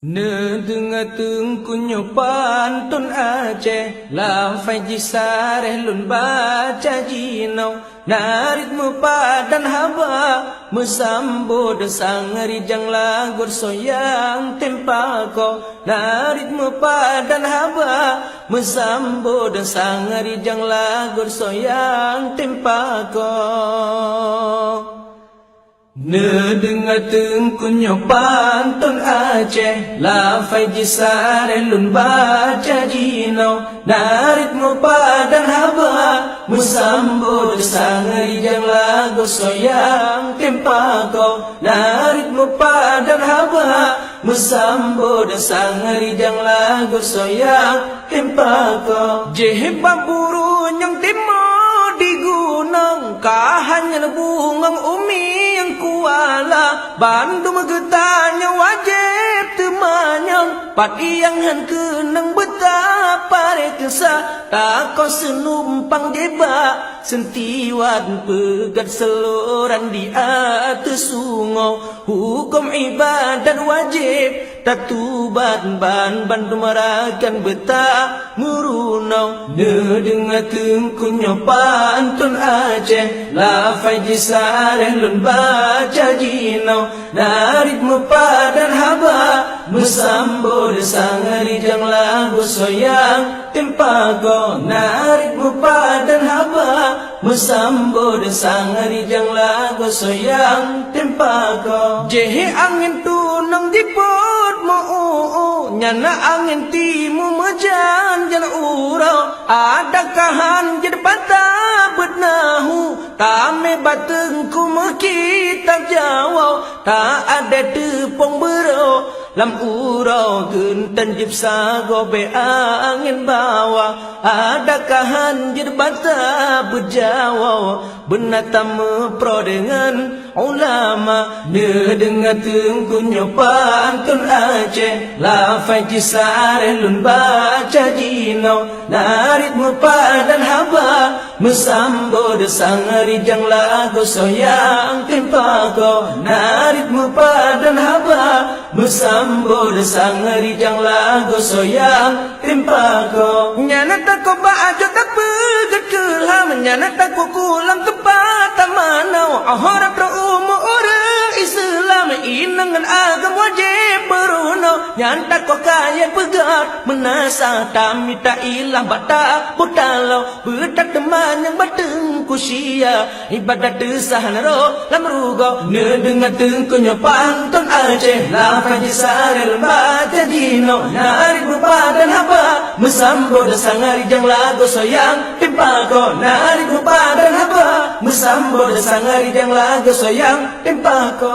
Dengar tengkunya pantun Aceh La faji sareh lun baca jinau Narit mepadan haba Mesambod sangari jang lagur soyang tempako Narit mepadan haba Mesambod sangari jang lagur soyang tempako Dengar tengkunya pantun Aceh La faji sareh lun baca jinau Narit mepadan haba Mesambod sangari jang lagu soyang tempako Narit mepadan haba Mesambod sangari jang lagu soyang tempako Jehebab buru yang timur di gunung Kahanya bungang umi yang kuala Bandung getanya wajib temanyang Pati yang han kenang betapa rekesa Takau senumpang jeba Sentiwan pegat seloran di atas sungai Hukum ibadat wajib Tak tubat ban dumarakan betah murunau Dengar tengkunya pantun Aceh La faji sareh lun baca jinau Narit mepadan haba Mesambod sangari jang lagu soyang tempako Narit mepadan haba Mesambod sangari jang lagu soyang tempako Jehe angin tunang dipot mo Nyana angin timu mejan jana urau Ada kahan jadi patah betnahu Tame batengku mekitab jawau Tak ada tepung bero Lam urau gentan jipsa gobe angin bawa Ada kahan jadi patah berjawau Benatam mepro dengan ulama Dengar tengkunya pantun Aceh La faji sareh lun baca jinau Narit mepadan haba Mesambod sangari jang lagu soyang tempako Narit mepadan haba Mesambod sangari jang lagu soyang tempako Nyana tako baajo tak pegat kelam Nyana tako kulam tempat tamanau Ahorap ra'umu orang Islam Inangan agam wajib berunau Nyantak kau kaya pegat Menasa tami tak ilang Batak butalau Betak teman yang batengku sia Ibadat desah naro lam rugo Dengar tengkunya pantun Aceh La faji sareh baca jinau Narit mepadan haba Mesambod sangari jang lagu soyang tempako Narit mepadan haba Mesambod sangari jang lagu soyang tempako